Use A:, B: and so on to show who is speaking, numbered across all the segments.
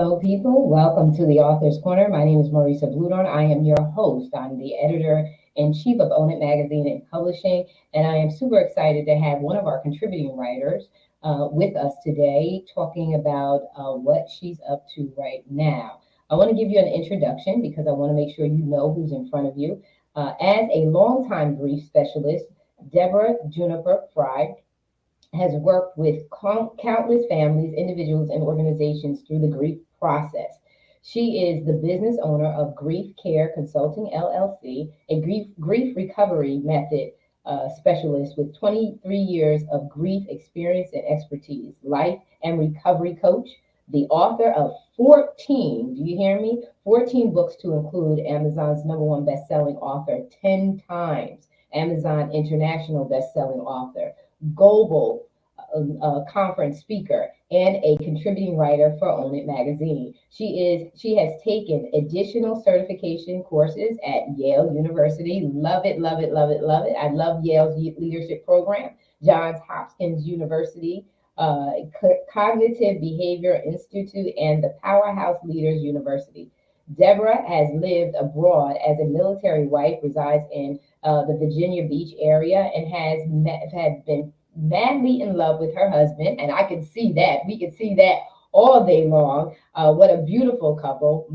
A: Hello, people. Welcome to the Author's Corner. My name is Marissa Bloedoorn. I am your host. I'm the editor-in-chief of Own It Magazine and Publishing, and I am super excited to have one of our contributing writers with us today talking about what she's up to right now. I want to give you an introduction because I want to make sure you know who's in front of you. As a longtime grief specialist, Deborah Juniper Frye has worked with countless families, individuals, and organizations through the grief process. She is the business owner of Grief Care Consulting LLC, a grief recovery method specialist with 23 years of grief experience and expertise, life and recovery coach, the author of 14, do you hear me? 14 books to include Amazon's number one best-selling author 10 times, Amazon International best-selling author, global conference speaker, and a contributing writer for Own It magazine. She has taken additional certification courses at Yale University. Love it, love it, love it, love it. I love Yale's leadership program. Johns Hopkins University, Cognitive Behavior Institute, and the Powerhouse Leaders University. Deborah has lived abroad as a military wife, resides in the Virginia Beach area, and had been madly in love with her husband, and I can see that. We can see that all day long. What a beautiful couple.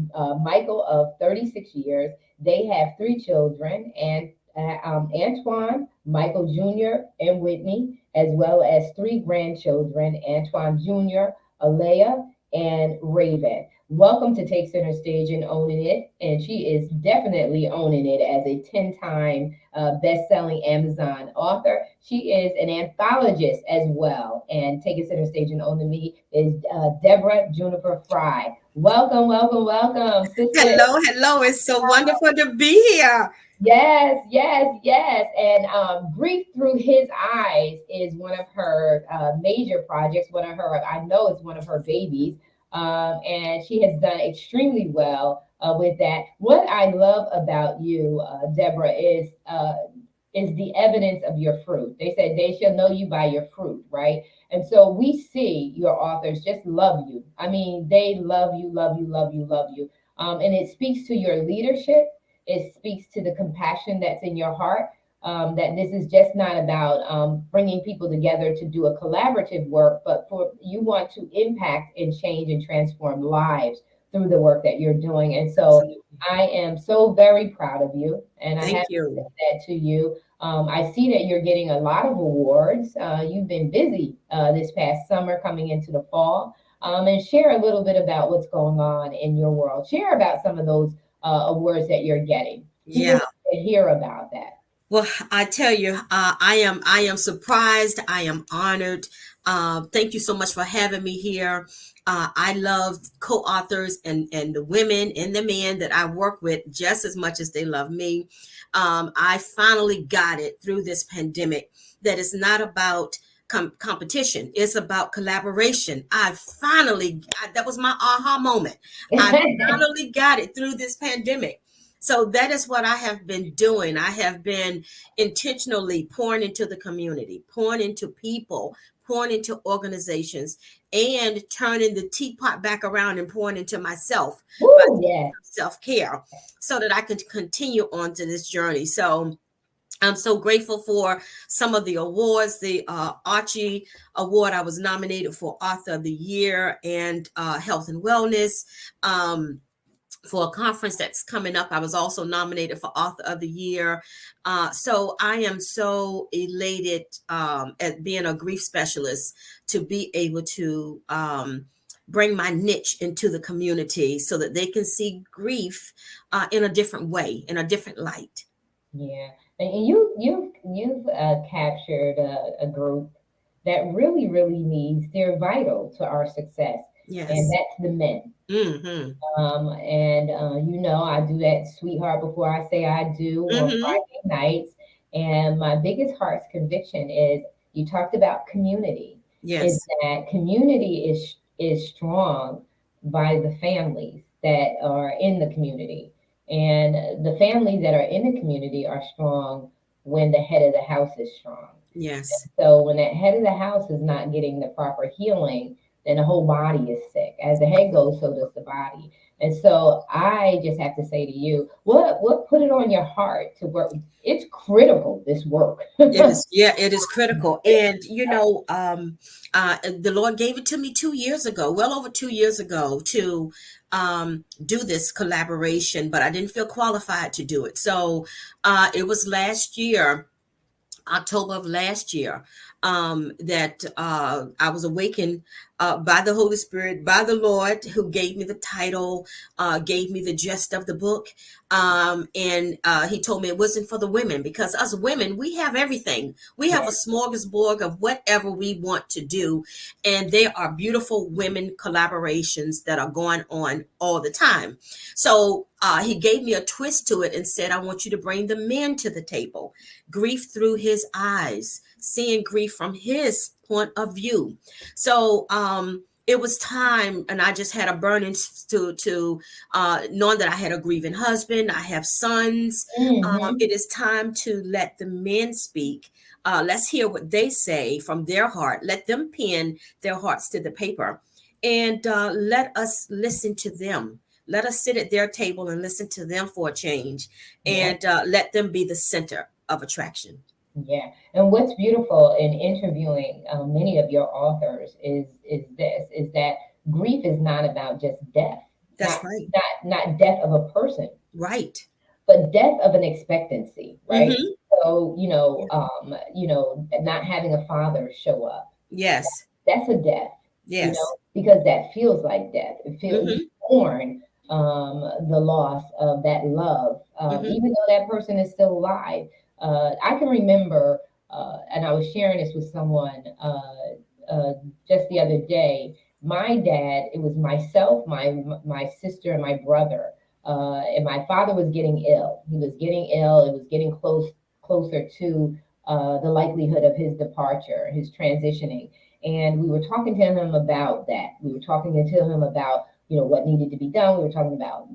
A: Michael of 36 years. They have 3 children, and Antoine, Michael Jr., and Whitney, as well as 3 grandchildren, Antoine Jr., Alea, and Raven. Welcome to Take Center Stage and Owning It. And she is definitely owning it as a 10-time best-selling Amazon author. She is an anthologist as well. And Taking Center Stage and Owning Me is Deborah Juniper Frye. Welcome, welcome, welcome, sister.
B: Hello. It's so wonderful to be here.
A: Yes, yes, yes. And Grief Through His Eyes is one of her major projects. I know it's one of her babies. And she has done extremely well with that. What I love about you, Deborah, is the evidence of your fruit. They said they shall know you by your fruit, right? And so we see your authors just love you. I mean, they love you, love you, love you, love you. And it speaks to your leadership. It speaks to the compassion that's in your heart. That this is just not about bringing people together to do a collaborative work, but for you want to impact and change and transform lives through the work that you're doing. And so I am so very proud of you. And I have to say that to you. I see that you're getting a lot of awards. You've been busy this past summer coming into the fall. And share a little bit about what's going on in your world. Share about some of those awards that you're getting. People hear about that.
B: Well, I tell you, I am surprised. I am honored. Thank you so much for having me here. I love co-authors and the women and the men that I work with just as much as they love me. I finally got it through this pandemic that it's not about competition. It's about collaboration. That was my aha moment. I finally got it through this pandemic. So that is what I have been doing. I have been intentionally pouring into the community, pouring into people, pouring into organizations, and turning the teapot back around and pouring into myself. Self-care, so that I can continue on to this journey. So I'm so grateful for some of the awards. The Archie Award, I was nominated for Author of the Year and Health and Wellness. For a conference that's coming up, I was also nominated for Author of the Year. So I am so elated at being a grief specialist to be able to bring my niche into the community so that they can see grief in a different way, in a different light.
A: Yeah, and you've captured a group that really needs. They're vital to our success.
B: Yes,
A: and that's the men.
B: Mm-hmm.
A: I do that sweetheart before I say I do on Friday nights. And my biggest heart's conviction is you talked about community.
B: Yes,
A: is that community is strong by the families that are in the community. And the families that are in the community are strong when the head of the house is strong.
B: Yes.
A: And so when that head of the house is not getting the proper healing, then the whole body is sick. As the head goes, so does the body. And so I just have to say to you, what put it on your heart to work? It's critical, this work.
B: It is, yeah, it is critical. And the Lord gave it to me 2 years ago, well over 2 years ago, to do this collaboration, but I didn't feel qualified to do it. So it was last year, October of last year, that I was awakened by the Holy Spirit, by the Lord, who gave me the title, gave me the gist of the book. And he told me it wasn't for the women, because us women, we have everything. We have a
A: Yeah,
B: smorgasbord of whatever we want to do. And there are beautiful women collaborations that are going on all the time. So he gave me a twist to it and said, I want you to bring the men to the table. Grief through his eyes, seeing grief from his point of view. So it was time, and I just had a burning to knowing that I had a grieving husband, I have sons.
A: hmm,
B: It is time to let the men speak. Let's hear what they say from their heart. Let them pen their hearts to the paper, and let us listen to them. Let us sit at their table and listen to them for a change,
A: yeah.
B: and let them be the center of attraction.
A: Yeah, and what's beautiful in interviewing many of your authors is that grief is not about just death,
B: That's right.
A: not death of a person,
B: Right.
A: but death of an expectancy, right?
B: Mm-hmm.
A: So not having a father show up,
B: Yes.
A: that's a death,
B: Yes.
A: because that feels like death. It feels
B: Mm-hmm.
A: mourn the loss of that love,
B: Mm-hmm.
A: even though that person is still alive. I can remember, and I was sharing this with someone just the other day. My dad, it was myself, my sister, and my brother. And my father was getting ill. He was getting ill. It was getting closer to the likelihood of his departure, his transitioning. And we were talking to him about that. We were talking to him about, what needed to be done. We were talking about,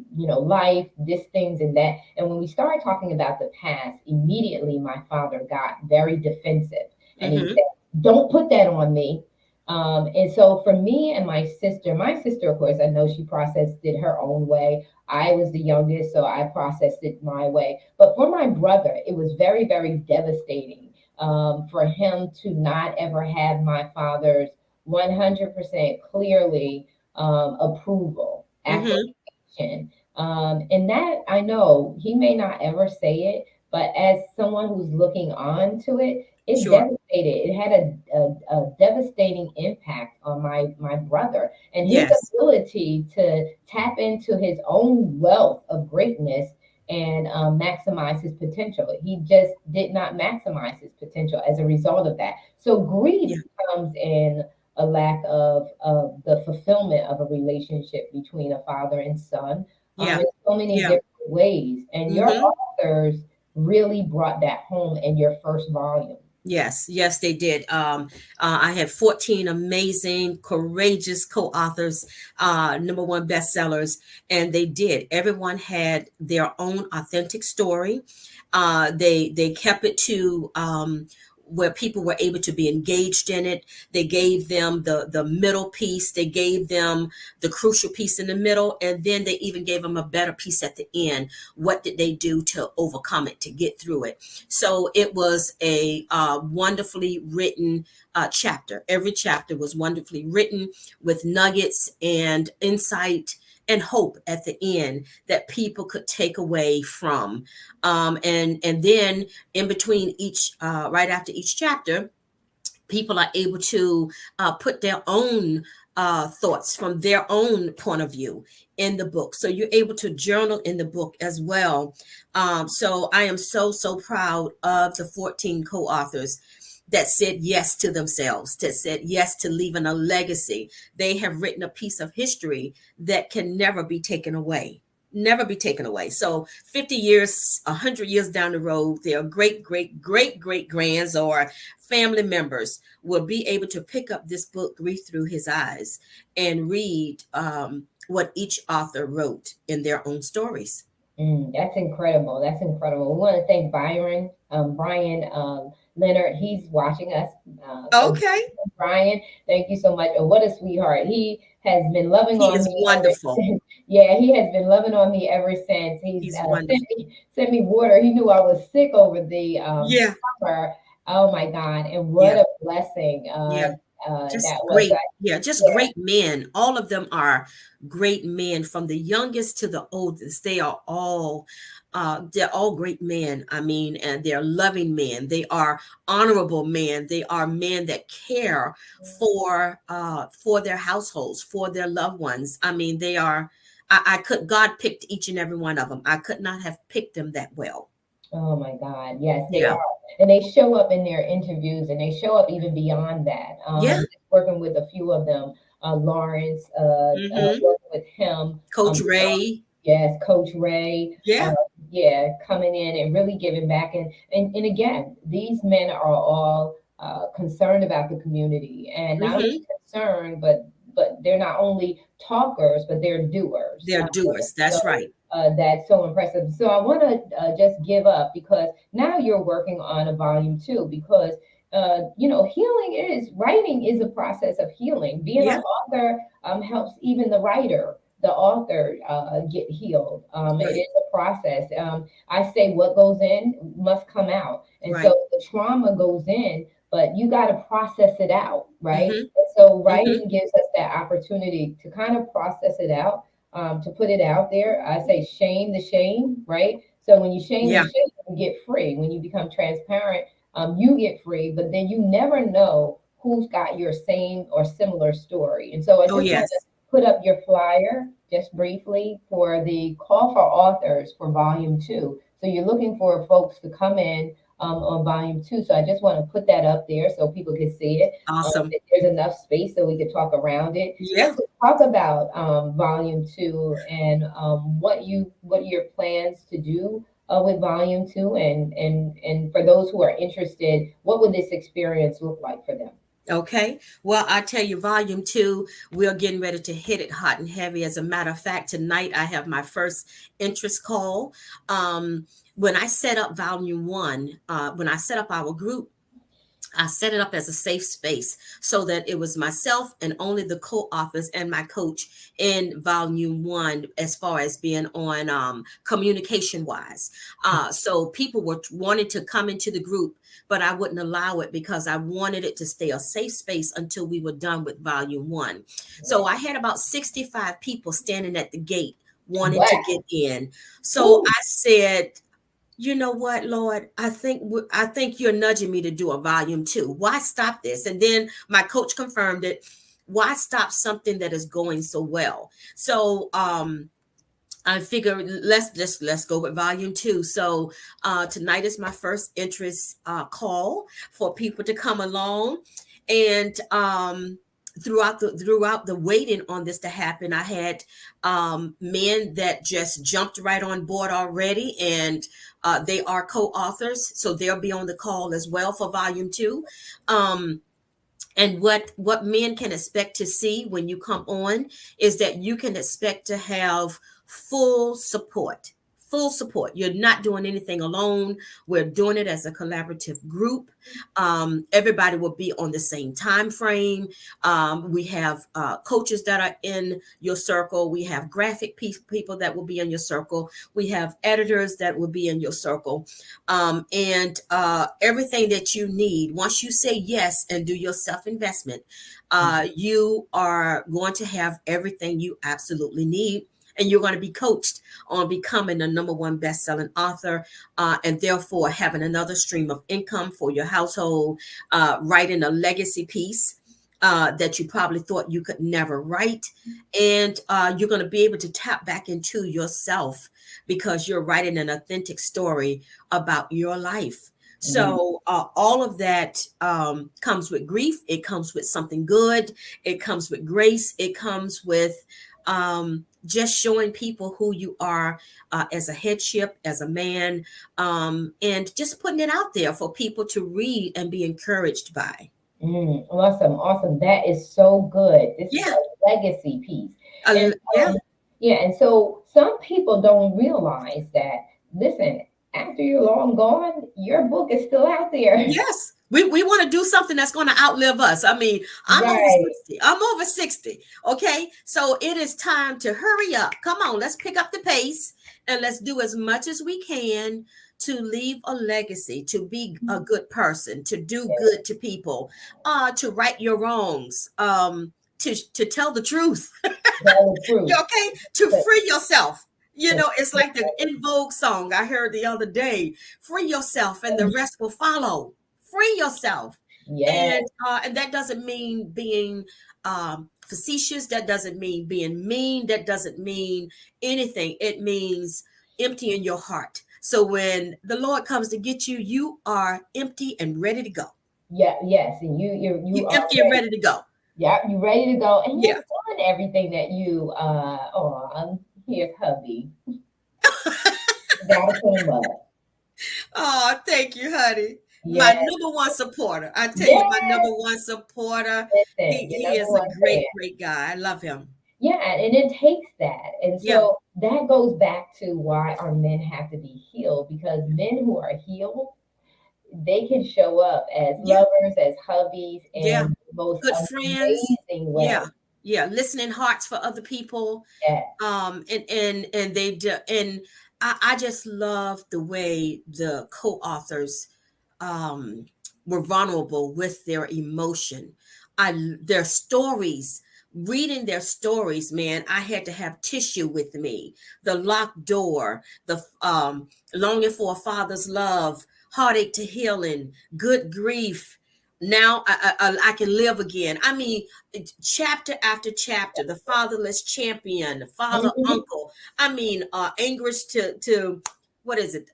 A: life, this, things, and that. And when we started talking about the past, immediately my father got very defensive. And he
B: Mm-hmm.
A: said, don't put that on me. And so for me and my sister, of course, I know she processed it her own way. I was the youngest, so I processed it my way. But for my brother, it was very, very devastating, for him to not ever have my father's 100% clearly approval,
B: Mm-hmm.
A: affirmation. And that, I know he may not ever say it, but as someone who's looking on to it, it
B: Sure.
A: devastated. It had a devastating impact on my brother and his
B: Yes.
A: ability to tap into his own wealth of greatness and maximize his potential. He just did not maximize his potential as a result of that. So grief
B: Yeah.
A: comes in a lack of the fulfillment of a relationship between a father and son,
B: Yeah.
A: in so many
B: Yeah.
A: different ways. And your
B: Mm-hmm.
A: authors really brought that home in your first volume.
B: Yes, yes, they did. I had 14 amazing, courageous co-authors, number one bestsellers, and they did. Everyone had their own authentic story. They kept it to where people were able to be engaged in it. They gave them the middle piece. They gave them the crucial piece in the middle, and then they even gave them a better piece at the end. What did they do to overcome it, to get through it? So it was a wonderfully written chapter. Every chapter was wonderfully written with nuggets and insight and hope at the end that people could take away from. And then in between each, right after each chapter, people are able to put their own thoughts from their own point of view in the book. So you're able to journal in the book as well. So I am so proud of the 14 co-authors that said yes to themselves, that said yes to leaving a legacy. They have written a piece of history that can never be taken away. Never be taken away. So 50 years, 100 years down the road, their great grands or family members will be able to pick up this book, read through his eyes, and read what each author wrote in their own stories.
A: That's incredible. That's incredible. We want to thank Brian Leonard. He's watching us. So,
B: Okay.
A: Brian, thank you so much. And what a sweetheart. He has been loving
B: He
A: on
B: is
A: me ever
B: wonderful.
A: since. Yeah, he has been loving on me ever since. He's
B: He's wonderful.
A: sent me water. He knew I was sick over the
B: Yeah.
A: summer. Oh my God. And what
B: Yeah.
A: a blessing
B: Yeah.
A: that
B: Just
A: was.
B: great. Yeah, just
A: Yeah.
B: great men. All of them are great men, from the youngest to the oldest. They're all great men. I mean, and they're loving men. They are honorable men. They are men that care for their households, for their loved ones. I mean, they are. I could. God picked each and every one of them. I could not have picked them that well.
A: Oh my God. Yes, they
B: Yeah.
A: are. And they show up in their interviews and they show up even beyond that.
B: Yeah.
A: Working with a few of them, Lawrence,
B: Hmm.
A: working with him.
B: Coach Ray.
A: Yes, Coach Ray.
B: Yeah.
A: Yeah, coming in and really giving back. And again, these men are all concerned about the community and not only
B: Hmm.
A: concerned, but they're not only talkers, but they're doers.
B: They're doers. That's right.
A: That's so impressive. So I want to just give up because now you're working on a volume two because healing is writing is a process of healing. Being an
B: Yeah.
A: author helps even the author get healed. It
B: Right.
A: is a process. I say what goes in must come out, and so
B: Right.
A: the trauma goes in, but you got to process it out, right?
B: Hmm.
A: And so
B: Hmm.
A: writing gives us that opportunity to kind of process it out, to put it out there. I say shame the shame, right? So when you shame the
B: Yeah.
A: shame, you get free. When you become transparent, you get free, but then you never know who's got your same or similar story. And so I
B: Oh,
A: just want to
B: yes.
A: put up your flyer just briefly for the call for authors for volume two. So you're looking for folks to come in on volume two. So I just want to put that up there so people can see it.
B: Awesome.
A: If there's enough space so we could talk around it. And
B: Yeah.
A: so talk about volume two and what are your plans to do with volume two and for those who are interested, what would this experience look like for them?
B: Okay. Well, I tell you, volume two, we're getting ready to hit it hot and heavy. As a matter of fact, tonight I have my first interest call. When I set up volume one, when I set up our group, I set it up as a safe space so that it was myself and only the co-authors and my coach in volume one, as far as being on communication wise. So people were wanting to come into the group, but I wouldn't allow it because I wanted it to stay a safe space until we were done with volume one. So I had about 65 people standing at the gate wanting to
A: Wow.
B: get in. So
A: Ooh,
B: I said, you know what, Lord, I think you're nudging me to do a volume two. Why stop this? And then my coach confirmed it. Why stop something that is going so well? So I figure let's go with volume two. So tonight is my first interest call for people to come along, and throughout the waiting on this to happen, I had men that just jumped right on board already, and they are co-authors, so they'll be on the call as well for volume two. Um, and what men can expect to see when you come on is that you can expect to have full support. Full support. You're not doing anything alone. We're doing it as a collaborative group. Everybody will be on the same time frame. We have coaches that are in your circle. We have graphic people that will be in your circle. We have editors that will be in your circle, and everything that you need. Once you say yes and do your self investment, you are going to have everything you absolutely need. And you're going to be coached on becoming a number one best-selling author, and therefore having another stream of income for your household, writing a legacy piece that you probably thought you could never write. And you're going to be able to tap back into yourself because you're writing an authentic story about your life.
A: mm,
B: So all of that comes with grief. It comes with something good. It comes with grace. It comes with just showing people who you are as a headship, as a man, and just putting it out there for people to read and be encouraged by.
A: awesome, awesome. That is so good. This is
B: Yeah,
A: a legacy piece. And
B: yeah.
A: Yeah, and so some people don't realize that, listen, after you're long gone, your book is still out there.
B: Yes. We want to do something that's going to outlive us. I mean, I'm over
A: Right.
B: 60. I'm over 60. Okay. So it is time to hurry up. Come on, let's pick up the pace and let's do as much as we can to leave a legacy, to be a good person, to do good to people, to right your wrongs, to tell the truth.
A: Tell the truth.
B: Okay, to
A: But,
B: free yourself. You
A: but
B: know, it's like the In Vogue song I heard the other day: free yourself and the rest will follow. Free yourself.
A: yes,
B: And that doesn't mean being facetious, that doesn't mean being mean, that doesn't mean anything. It means emptying your heart, so when the Lord comes to get you, you are empty and ready to go.
A: yeah, yes, and you
B: You
A: are
B: empty and
A: ready.
B: ready to go.
A: Yeah, you ready to go, and you've
B: Yeah.
A: done everything that you. Oh, here's hubby. Gotta put him up.
B: Oh, thank you, honey. My
A: Yes,
B: number one supporter. I tell you, my
A: yes.
B: number one supporter.
A: Listen,
B: He
A: your
B: he
A: number
B: is a
A: one fan.
B: great, great guy. I love him.
A: Yeah, and it takes that. And
B: Yeah.
A: so that goes back to why our men have to be healed, because men who are healed, they can show up as
B: Yeah.
A: lovers, as hubbies
B: Yeah.
A: in the most
B: Good friends.
A: amazing way.
B: Yeah. Yeah. Listening hearts for other people.
A: Yes.
B: And they do, and I just love the way the co-authors um were vulnerable with their emotion. Their stories, reading their stories, man, I had to have tissue with me. The locked door, the longing for a father's love, heartache to healing, good grief. Now I can live again. I mean, chapter after chapter, the fatherless champion, the father
A: Mhm.
B: uncle. I mean, anguish to what is it?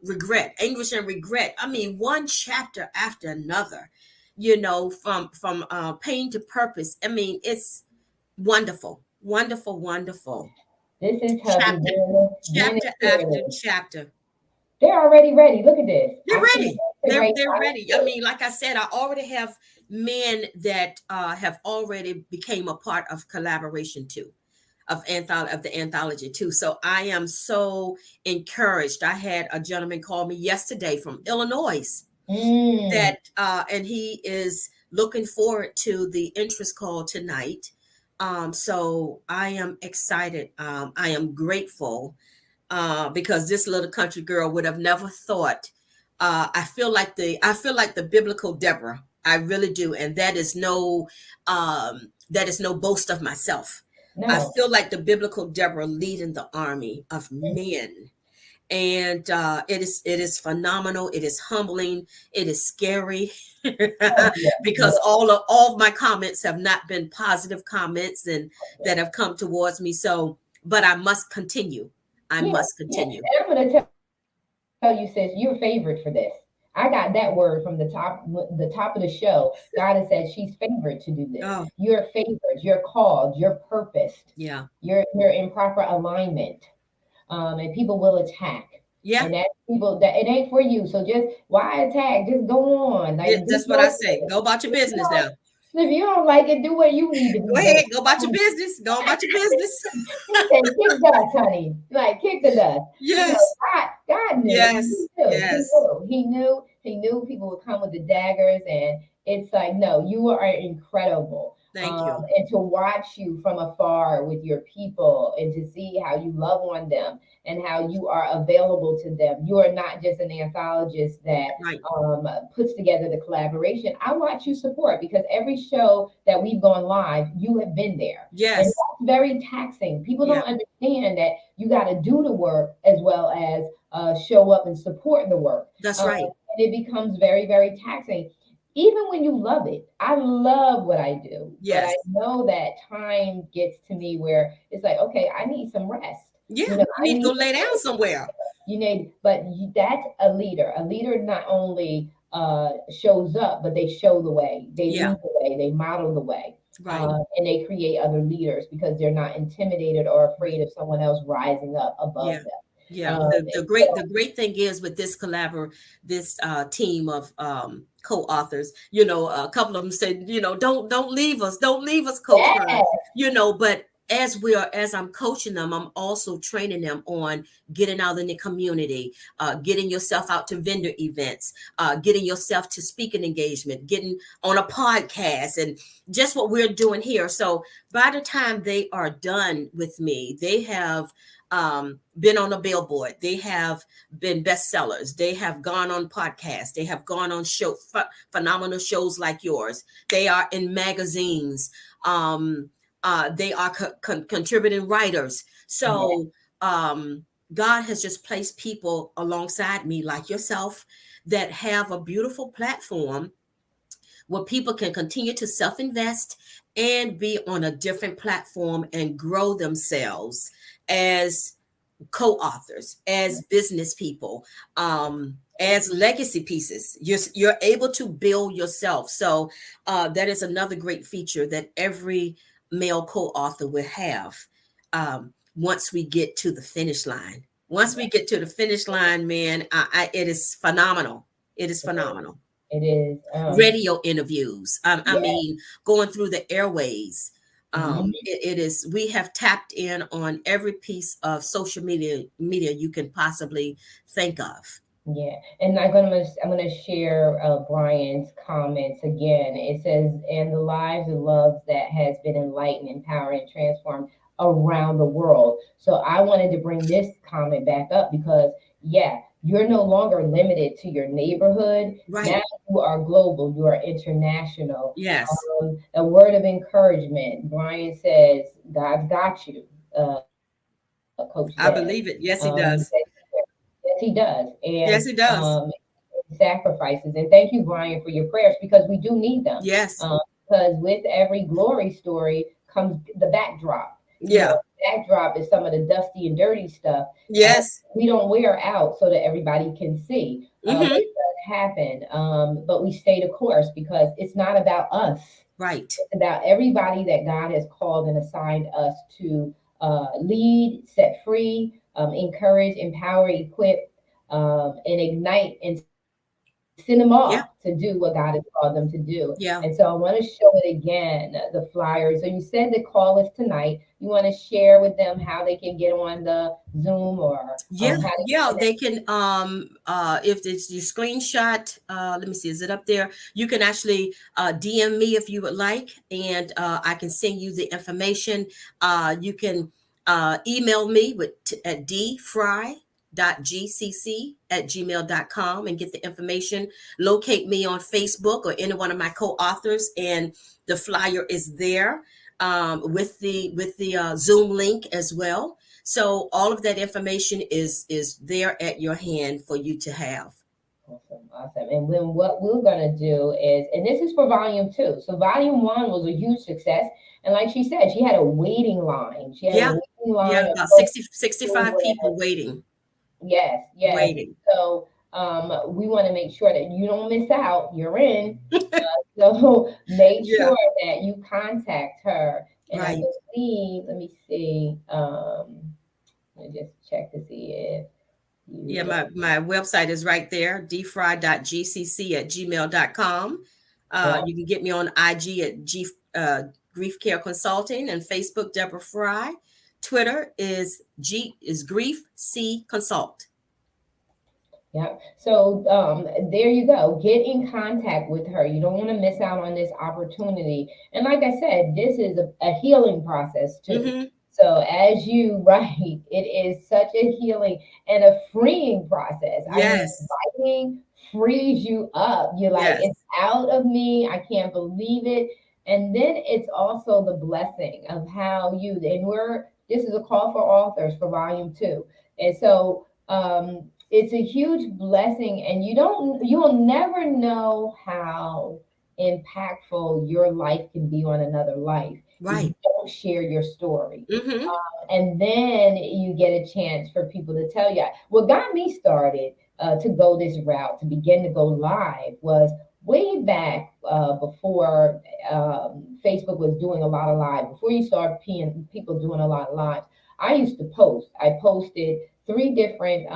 B: Regret, anguish and regret. I mean, one chapter after another. You know, from pain to purpose. I mean, it's wonderful, wonderful, wonderful.
A: This is hubby
B: Chapter,
A: being
B: chapter after
A: intuitive.
B: chapter.
A: They're already ready. Look at this.
B: They're
A: I can't
B: ready.
A: wait to write
B: They're
A: my
B: ready. I
A: book.
B: mean, like I said, I already have men that have already became a part of collaboration too, of the anthology too. So I am so encouraged. I had a gentleman call me yesterday from Illinois
A: Mm.
B: that and he is looking forward to the interest call tonight. So I am excited. I am grateful because this little country girl would have never thought. I feel like the biblical Deborah. I really do, and that is no boast of myself. I
A: No.
B: feel like the biblical Deborah leading the army of men, and it is phenomenal. It is humbling. It is scary
A: Yeah.
B: because
A: Yeah.
B: all of my comments have not been positive comments and that have come towards me. So, but I must continue. I
A: Yeah.
B: must
A: Yeah.
B: continue.
A: And I'm gonna tell you, sis, you're favored for this. I got that word from the top of the show. God has said she's favored to do this.
B: Oh,
A: You're favored. You're called. You're purposed.
B: yeah,
A: You're in proper alignment. And people will attack.
B: yeah.
A: And that people that it ain't for you. So just why attack? Just go on. Like just
B: That's what I
A: go.
B: say. Go about your
A: If you
B: business now.
A: don't, if you don't like it, do what you need to
B: Go
A: do,
B: ahead. Go about your
A: baby.
B: business. Go about your business.
A: He said, kick dust, honey. Like kick the dust. You know,
B: Yes.
A: God knew. He
B: Yes.
A: knew. He
B: Yes.
A: knew. He knew. He knew people would come with the daggers, and it's like, no, you are incredible.
B: Thank you.
A: And to watch you from afar with your people, and to see how you love on them and how you are available to them. You are not just an anthologist that
B: Right.
A: puts together the collaboration. I watch you support, because every show that we've gone live, you have been there. And
B: Yes.
A: that's very taxing. People
B: Yeah.
A: don't understand that you got to do the work as well as show up and support the work.
B: That's right.
A: And it becomes very, very taxing. Even when you love it, I love what I do, but I
B: Yes.
A: know that time gets to me where it's like, okay, I need some rest.
B: Yeah.
A: You know,
B: You
A: I
B: need to
A: need
B: go
A: some
B: lay down
A: break.
B: somewhere.
A: You need, but that's a leader. A leader not only shows up, but they show the way, they
B: Yeah.
A: lead the way, they model the way,
B: Right.
A: and they create other leaders because they're not intimidated or afraid of someone else rising up above
B: Yeah.
A: them.
B: Yeah.
A: And so,
B: The great thing is with this team of co-authors, you know, a couple of them said, you know, don't leave us, don't leave us, Coach Hearn,
A: yes,
B: you know, but as I'm coaching them, I'm also training them on getting out in the community, getting yourself out to vendor events, getting yourself to speaking engagement, getting on a podcast, and just what we're doing here. So by the time they are done with me, they have been on a billboard, they have been bestsellers, they have gone on podcasts, they have gone on phenomenal shows like yours, they are in magazines. They are contributing writers.
A: Yeah.
B: So God has just placed people alongside me, like yourself, that have a beautiful platform where people can continue to self invest and be on a different platform and grow themselves as co-authors, as business people, as legacy pieces. You're able to build yourself. So that is another great feature that every male co-author will have once we get to the finish line. Once we get to the finish line, man, it is phenomenal. It is phenomenal.
A: It is.
B: Radio interviews. I
A: Yeah.
B: mean, going through the airways.
A: Mhm.
B: It is. We have tapped in on every piece of social media you can possibly think of.
A: Yeah, and I'm gonna share Brian's comments again. It says, "And the lives and loves that has been enlightened, empowered, and transformed around the world." So I wanted to bring this comment back up because yeah, you're no longer limited to your neighborhood. Now
B: Right.
A: you are global. You are international.
B: Yes,
A: A word of encouragement. Brian says, "God's got you." Coach Deb.
B: I believe it. Yes, he does.
A: Yes, he does.
B: Yes,
A: And
B: he does.
A: sacrifices. And thank you, Brian, for your prayers because we do need them.
B: Yes.
A: Because with every glory story comes the backdrop. You
B: Yeah.
A: know, backdrop is some of the dusty and dirty stuff.
B: Yes.
A: We don't wear out so that everybody can see. But
B: Mm-hmm.
A: it does happen. But we stay the course because it's not about us.
B: Right.
A: It's about everybody that God has called and assigned us to lead, set free, encourage, empower, equip, and ignite and send them off to
B: Yeah.
A: do what God has called them to do. And so
B: Yeah.
A: I want to show it again, the flyers. So you said the call is tonight. You want to share with them how they can get on the Zoom or
B: Yeah,
A: how to get
B: yeah,
A: connected?
B: they can if it's your screenshot, let me see, is it up there? You can actually DM me if you would like, and I can send you the information. You can email me at dfry.gcc@gmail.com and get the information. Locate me on Facebook or any one of my co-authors, and the flyer is there with the Zoom link as well. So all of that information is there at your hand for you to have.
A: Awesome, awesome. And then what we're gonna do is, and this is for volume two. So volume one was a huge success, and like she said, she had a waiting line. She had a
B: Yeah,
A: waiting
B: yeah,
A: line of
B: about
A: folks
B: 65
A: where
B: people waiting,
A: yes, yes.
B: waiting.
A: So we want to make sure that you don't miss out. You're in. So make
B: Yeah,
A: sure that you contact her. And I
B: right.
A: believe, let me see. Let me just check to see if
B: Yeah,
A: you.
B: my website is right there, dfry.gcc@gmail.com.
A: Yeah.
B: You can get me on IG at Grief Care Consulting, and Facebook, Deborah Frye. Twitter is Grief C Consult.
A: Yeah. So there you go. Get in contact with her. You don't want to miss out on this opportunity. And like I said, this is a healing process too.
B: Mm-hmm.
A: So as you write, it is such a healing and a freeing process. I mean,
B: Yes,
A: writing frees you up. You're like,
B: yes,
A: it's out of me. I can't believe it. And then it's also the blessing of how you, and this is a call for authors for volume two. And so, it's a huge blessing and you'll never know how impactful your life can be on another life if you
B: right.
A: don't share your story.
B: Mm-hmm.
A: And then you get a chance for people to tell you what got me started to go this route, to begin to go live, was way back before Facebook was doing a lot of live, before you start seeing people doing a lot of lives. I used to post. I posted three different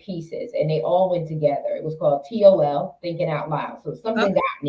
A: pieces, and they all went together. It was called TOL, Thinking Out Loud. So
B: Okay.
A: something got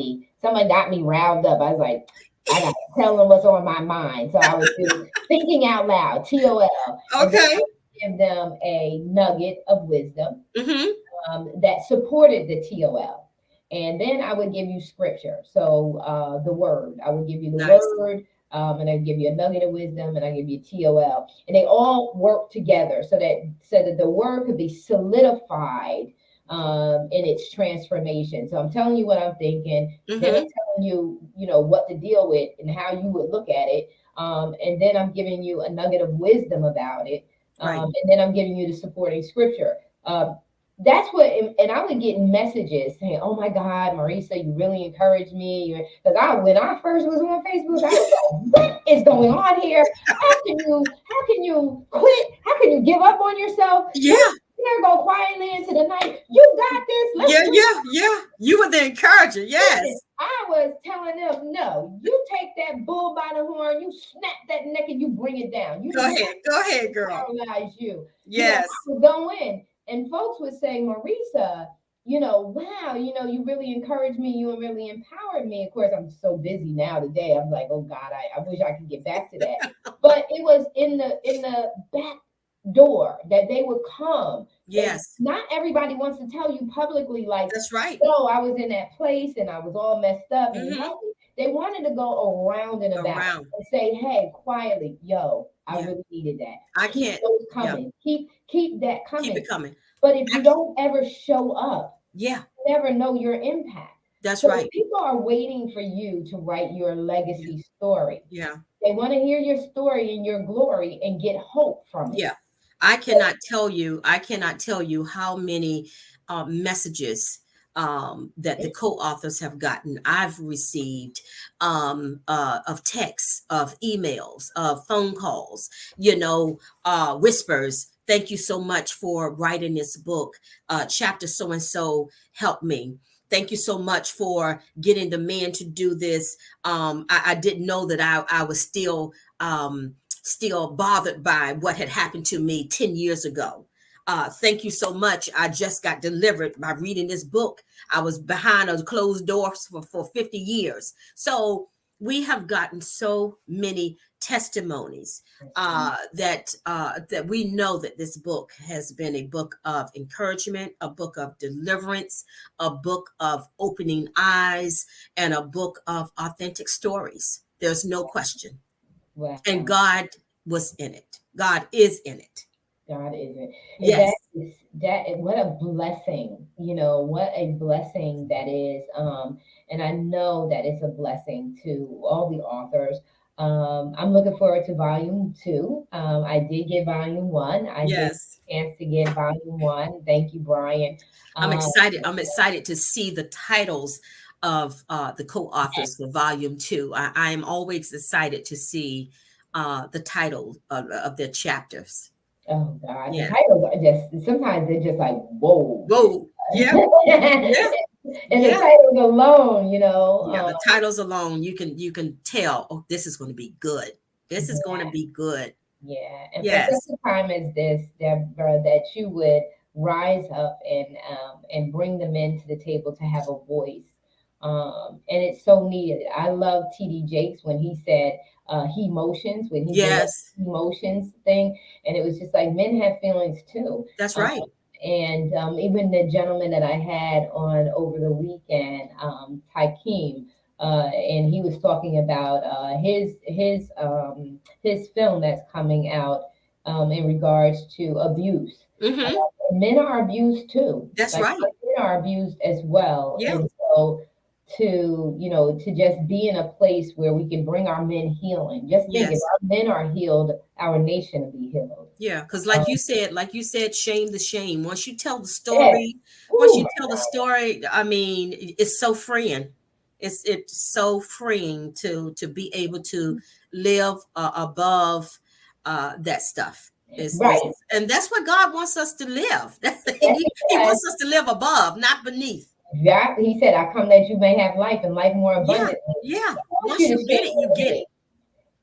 A: me riled up. I was like, I got to tell them what's on my mind. So I would do thinking out loud, TOL, and then I
B: Okay.
A: would give them a nugget of wisdom
B: Mm-hmm.
A: that supported the TOL. And then I would give you scripture. So the word, I would give you the
B: Nice.
A: word, and I give you a nugget of wisdom, and I give you TOL, and they all work together so that the word could be solidified in its transformation. So I'm telling you what I'm thinking. Then I'm
B: Mm-hmm.
A: telling you, what to deal with and how you would look at it. And then I'm giving you a nugget of wisdom about it.
B: Right.
A: And then I'm giving you the supporting scripture. That's what, and I would get messages saying, "Oh my God, Marissa, you really encouraged me." Because when I first was on Facebook, I was like, "What is going on here? How can you quit? How can you give up on yourself?
B: Yeah.
A: Don't dare go quietly into the night. You got this. Let's
B: Yeah.
A: do."
B: Yeah. Yeah. You were the encourager.
A: Listen,
B: Yes.
A: I was telling them, "No, you take that bull by the horn, you snap that neck, and you bring it down. You
B: Go
A: do
B: ahead. Go ahead, girl.
A: paralyze you." I
B: Yes.
A: would go in, and folks would say, "Marissa, wow, you really encouraged me. You really empowered me." Of course, I'm so busy now today. I'm like, "Oh God, I wish I could get back to that." But it was in the back door that they would come. And
B: Yes.
A: not everybody wants to tell you publicly, like,
B: That's right.
A: "No, I was in that place and I was all messed up and you
B: Mm-hmm.
A: helped me." They wanted to go around and about
B: Around.
A: and say, "Hey, quietly, yo, I
B: Yeah.
A: really needed that.
B: I
A: Keep
B: can't.
A: those
B: Yeah.
A: coming. Keep that
B: Keep
A: coming."
B: it coming.
A: But if
B: I,
A: you don't ever show up,
B: yeah.
A: you never know your impact.
B: That's
A: So
B: right.
A: people are waiting for you to write your
B: Yeah.
A: legacy story.
B: Yeah.
A: They want to hear your story and your glory and get hope from it.
B: Yeah. I cannot tell you. I cannot tell you how many messages that the co-authors have gotten. I've received of texts, of emails, of phone calls. Whispers. Thank you so much for writing this book. Chapter so and so helped me. Thank you so much for getting the men to do this. I didn't know that I was still bothered by what had happened to me 10 years ago. Thank you so much. I just got delivered by reading this book. I was behind a closed doors for 50 years. So we have gotten so many testimonies that we know that this book has been a book of encouragement, a book of deliverance, a book of opening eyes, and a book of authentic stories. There's no question. And
A: Wow.
B: God was in it. God is in it.
A: God isn't. And
B: Yes.
A: what a blessing, what a blessing that is. And I know that it's a blessing to all the authors. I'm looking forward to volume 2. I did get volume 1. I did
B: Yes.
A: chance to get volume 1. Thank you, Brian.
B: I'm
A: Um,
B: excited. I'm excited to see the titles of the co-authors for volume 2. I am always excited to see the title of their chapters.
A: oh God, the
B: Yeah.
A: titles are just sometimes they're just like whoa.
B: Whoa. Yeah. Yeah.
A: And the
B: Yeah.
A: titles alone,
B: Yeah. The titles alone, you can tell, oh, this is going to be good. This is going to be good.
A: yeah, and for such
B: Yes.
A: a time as this, Deborah, that you would rise up and bring the men to the table to have a voice, and it's so needed. I love T.D. Jakes when he said he motions when he did that
B: Yes.
A: emotions thing, and it was just like men have feelings too.
B: That's
A: Um,
B: right.
A: and even the gentleman that I had on over the weekend, Tykeem, and he was talking about his film that's coming out in regards to abuse.
B: Mm-hmm.
A: Men are abused too.
B: That's
A: Like
B: right.
A: men are abused as well,
B: Yeah.
A: and so to just be in a place where we can bring our men healing. Just think, if
B: Yes.
A: our men are healed, our nation will be healed.
B: Yeah, because
A: Um,
B: like you said, shame the shame. Once you tell the
A: yes.
B: story, once
A: Ooh,
B: you tell the story, I mean, it's so freeing. It's so freeing to be able to live above that stuff. Is
A: right.
B: and that's what God wants us to live.
A: Yes,
B: He
A: yes.
B: wants us to live above, not beneath.
A: Exactly. He said, "I come that you may have life and life more
B: Yeah,
A: abundantly."
B: yeah.
A: He wants
B: Once
A: you to
B: you get
A: shame
B: it, you
A: the
B: get
A: enemy.
B: it.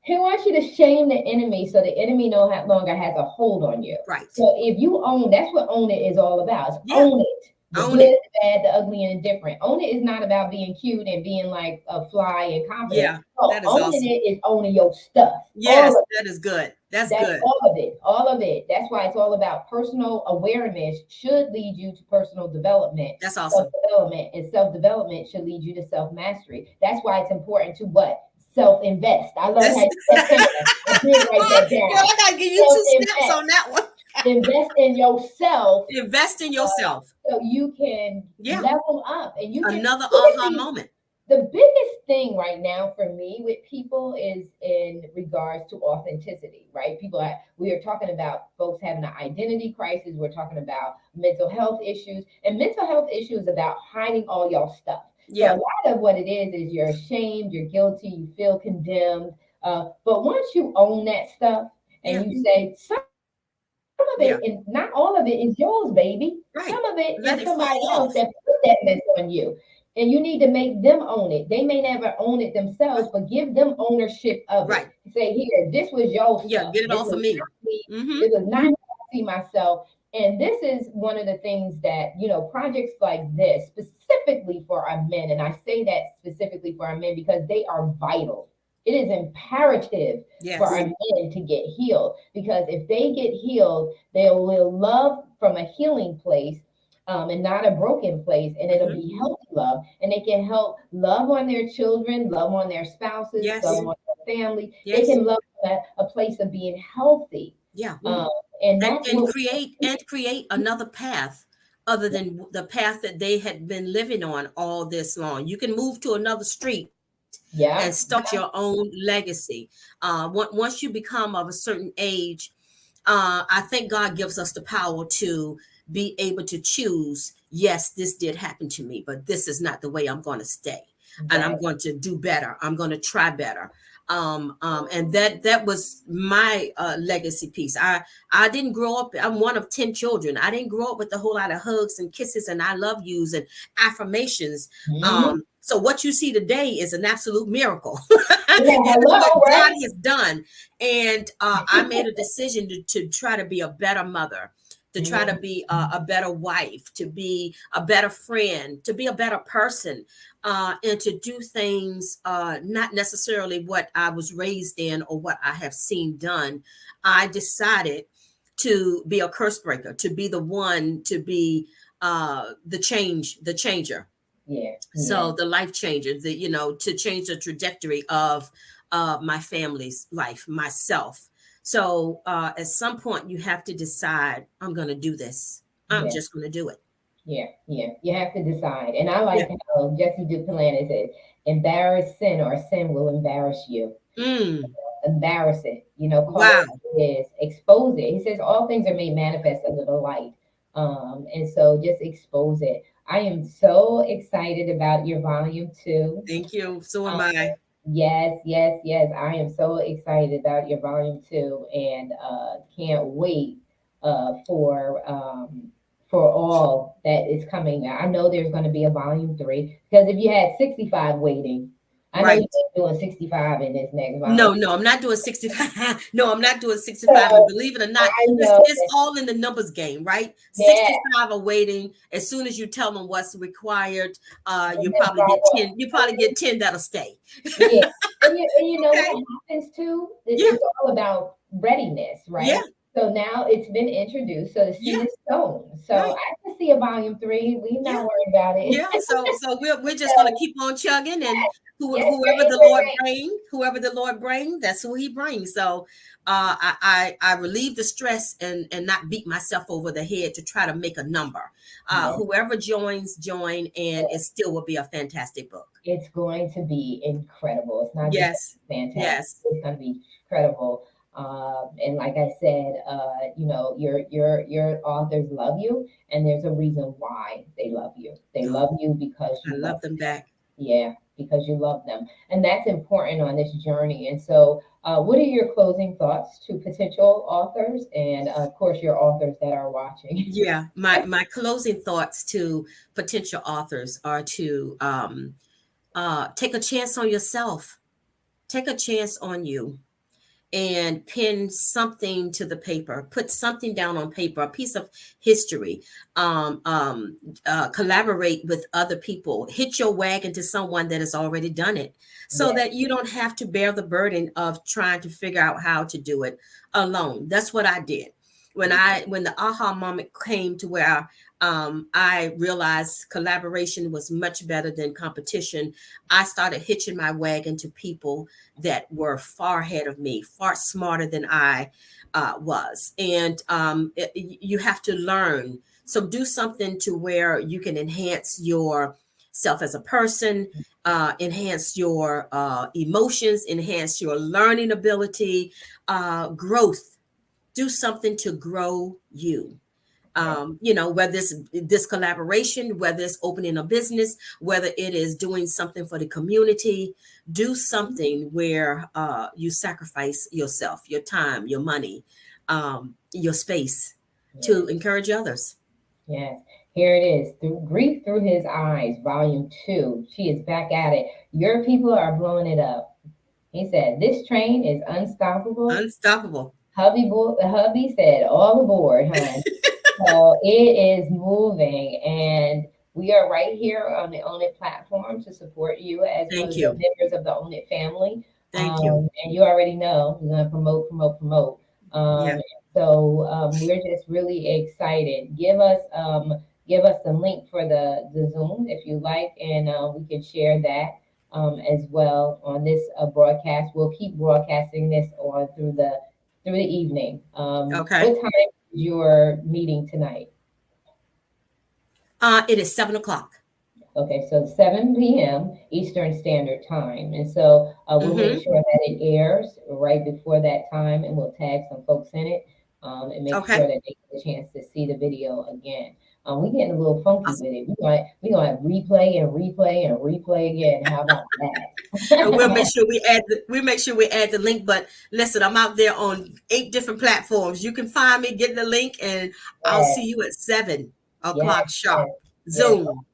A: He wants you to shame the enemy so the enemy no longer has a hold on you.
B: Right.
A: So if you own, that's what own it is all about. It's
B: Yeah,
A: own it. The
B: Own
A: good,
B: it.
A: the bad, the ugly, and indifferent. Own it is not about being cute and being like a fly and confident.
B: Yeah,
A: No,
B: that is
A: owning
B: awesome.
A: it is owning your stuff. All
B: Yes,
A: of
B: that is good. That's
A: that's
B: good.
A: all of it. All of it. That's why it's all about personal awareness should lead you to personal development.
B: That's awesome.
A: Self-development and self-development should lead you to self-mastery. That's why it's important to what? Self-invest. I love how
B: That's
A: you said Pamela. I did write that
B: girl,
A: down.
B: I gotta give you 2 steps
A: Self-invest.
B: on that one.
A: Invest in yourself
B: Invest in yourself.
A: so you can
B: Yeah.
A: level up and you can
B: Another
A: look at
B: aha
A: these.
B: moment.
A: The biggest thing right now for me with people is in regards to authenticity, right? We are talking about folks having an identity crisis. We're talking about mental health issues, and mental health issues about hiding all y'all stuff. So a
B: Yeah.
A: lot of what it is you're ashamed, you're guilty, you feel condemned. But once you own that stuff and
B: Yeah.
A: you say, some of
B: Yeah.
A: it, and not all of it, is yours, baby.
B: Right.
A: Some of it
B: Let
A: is
B: it
A: somebody
B: fall
A: else
B: off.
A: that put that mess on you. And you need to make them own it. They may never own it themselves, but give them ownership of
B: Right.
A: it. Say, here, this was your
B: Yeah.
A: stuff.
B: Get it
A: This
B: off of
A: was
B: me.
A: not me.
B: Mm-hmm.
A: This was not how I see myself. And this is one of the things that, projects like this, specifically for our men, and I say that specifically for our men because they are vital. It is imperative for
B: Yes.
A: our men to get healed because if they get healed, they will love from a healing place and not a broken place, and it'll
B: Mm-hmm.
A: be healthy love, and they can help love on their children, love on their spouses,
B: Yes.
A: love on their family. They
B: Yes.
A: can love at a place of being healthy,
B: Yeah.
A: and
B: and
A: that's
B: and
A: what.
B: create another path other than the path that they had been living on all this long. You can move to another street and
A: Yeah,
B: start your own legacy. Once you become of a certain age, I think God gives us the power to be able to choose. Yes, this did happen to me, but this is not the way I'm going to stay, and I'm
A: right.
B: going to do better. I'm going to try better. And that was my legacy piece. I didn't grow up. I'm one of 10 children. I didn't grow up with a whole lot of hugs and kisses and I love yous and affirmations.
A: Mhm.
B: So what you see today is an absolute miracle.
A: Yeah,
B: It's what
A: hello,
B: God
A: right?
B: has done. And I made a decision to try to be a better mother, to try to
A: Mhm.
B: be a better wife, to be a better friend, to be a better person, and to do things not necessarily what I was raised in or what I have seen done. I decided to be a curse breaker, to be the one, to be the changer.
A: Yeah, yeah,
B: So the life changer, to change the trajectory of my family's life, myself. So at some point you have to decide, I'm going to do this. I'm
A: yeah.
B: just going to do it.
A: Yeah, yeah. You have to decide. And I like
B: Yeah.
A: how Jesse Duplantis said, embarrass sin or sin will embarrass you.
B: Mm,
A: Embarrass it, call it
B: wow.
A: what it is, expose it. He says all things are made manifest under the light. And so just expose it. I am so excited about your volume 2.
B: Thank you. So
A: Um,
B: am I.
A: yes, yes, yes. I am so excited about your volume 2 and can't wait for all that is coming. I know there's going to be a volume 3 because if you had 65 waiting, I know you're
B: Right.
A: doing 65 in this next volume.
B: No, I'm not doing 65. No, I'm not doing 65. And
A: So
B: believe it or not,
A: I
B: it's,
A: know
B: it's
A: that,
B: all in the numbers game, right?
A: yeah,
B: 65 are waiting. As soon as you tell them what's required,
A: the
B: you
A: next
B: probably get
A: volume.
B: 10. You probably get 10 that'll stay.
A: Yeah. And you know what
B: Okay.
A: happens too?
B: Yeah.
A: It's all about readiness,
B: Yeah.
A: right? So now it's been introduced, so the seed
B: Yeah.
A: is sown. So
B: Right.
A: I can see a volume 3. We're
B: Yeah.
A: not worried about it.
B: Yeah. So we're just gonna
A: So
B: keep on chugging, and
A: yes,
B: whoever
A: great,
B: the
A: great,
B: Lord
A: great.
B: whoever the Lord bring, that's who He brings. So I relieve the stress and not beat myself over the head to try to make a number.
A: Yeah.
B: Whoever join, and it still will be a fantastic book.
A: It's going to be incredible. It's not just
B: Yes.
A: fantastic.
B: Yes.
A: It's going to be incredible. And like I said, your authors love you, and there's a reason why they love you. They
B: Oh,
A: love you because
B: I
A: you love
B: love them
A: them.
B: back.
A: Yeah, because you love them, and that's important on this journey. And so, what are your closing thoughts to potential authors, and of course, your authors that are watching?
B: Yeah, my closing thoughts to potential authors are to take a chance on yourself. Take a chance on you. and pin something to the paper, put something down on paper, a piece of history, collaborate with other people, hitch your wagon to someone that has already done it, so
A: Yes.
B: that you don't have to bear the burden of trying to figure out how to do it alone. That's what I did. When the aha moment came to where I realized collaboration was much better than competition, I started hitching my wagon to people that were far ahead of me, far smarter than I was. And you have to learn. So do something to where you can enhance yourself as a person, enhance your emotions, enhance your learning ability, growth. Do something to grow you.
A: Yes.
B: Whether it's this collaboration, whether it's opening a business, whether it is doing something for the community, do something where you sacrifice yourself, your time, your money, your space to
A: Yes.
B: encourage others.
A: Yes. Here it is. Through Grief Through His Eyes, Volume 2. She is back at it. Your people are blowing it up. He said, "This train is unstoppable."
B: Unstoppable.
A: Hubby said, "All aboard, hon." So it is moving, and we are right here on the Own It platform to support you as one
B: Thank
A: of the
B: you.
A: members of the Own It family.
B: Thank you.
A: And you already know we're going to promote, promote, promote.
B: Yeah.
A: We're just really excited. Give us the link for the Zoom if you like, and we can share that as well on this broadcast. We'll keep broadcasting this on through the evening. What
B: Okay.
A: time is your meeting tonight?
B: It is 7 o'clock.
A: Okay, so 7 p.m. Eastern Standard Time. And so we'll make
B: Mm-hmm.
A: sure that it airs right before that time, and we'll tag some folks in it and make sure
B: Okay.
A: that they get a chance to see the video again. We getting a little funky
B: Awesome.
A: with it. We gonna replay and replay and replay again. How about
B: And
A: that?
B: we make sure we add the link. But listen, I'm out there on 8 different platforms. You can find me, get the link, and I'll see
A: Yes,
B: you at seven
A: yes,
B: o'clock
A: yes,
B: sharp.
A: yes.
B: Zoom.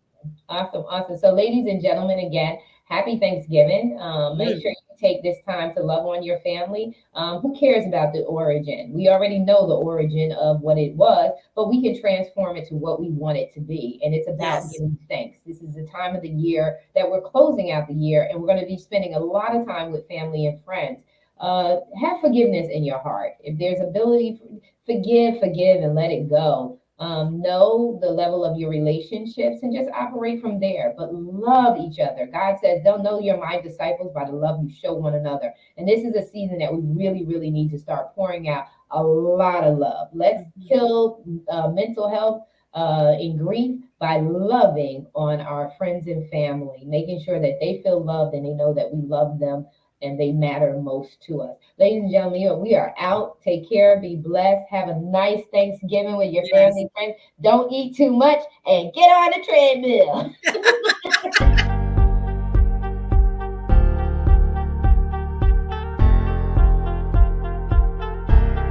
A: Awesome, awesome. So, ladies and gentlemen, again, happy Thanksgiving. Make
B: Mm,
A: sure you take this time to love on your family. Who cares about the origin? We already know the origin of what it was, but we can transform it to what we want it to be. And it's about
B: yes.
A: giving thanks. This is the time of the year that we're closing out the year, and we're going to be spending a lot of time with family and friends. Have forgiveness in your heart. If there's ability, forgive, and let it go. Know the level of your relationships and just operate from there. But love each other. God says, "They'll know you're my disciples by the love you show one another." And this is a season that we really, really need to start pouring out a lot of love. Let's
B: Mhm.
A: kill mental health and grief by loving on our friends and family, making sure that they feel loved and they know that we love them and they matter most to us. Ladies and gentlemen, we are out. Take care. Be blessed. Have a nice Thanksgiving with your
B: Yes.
A: family, friends. Don't eat too much and get on the treadmill.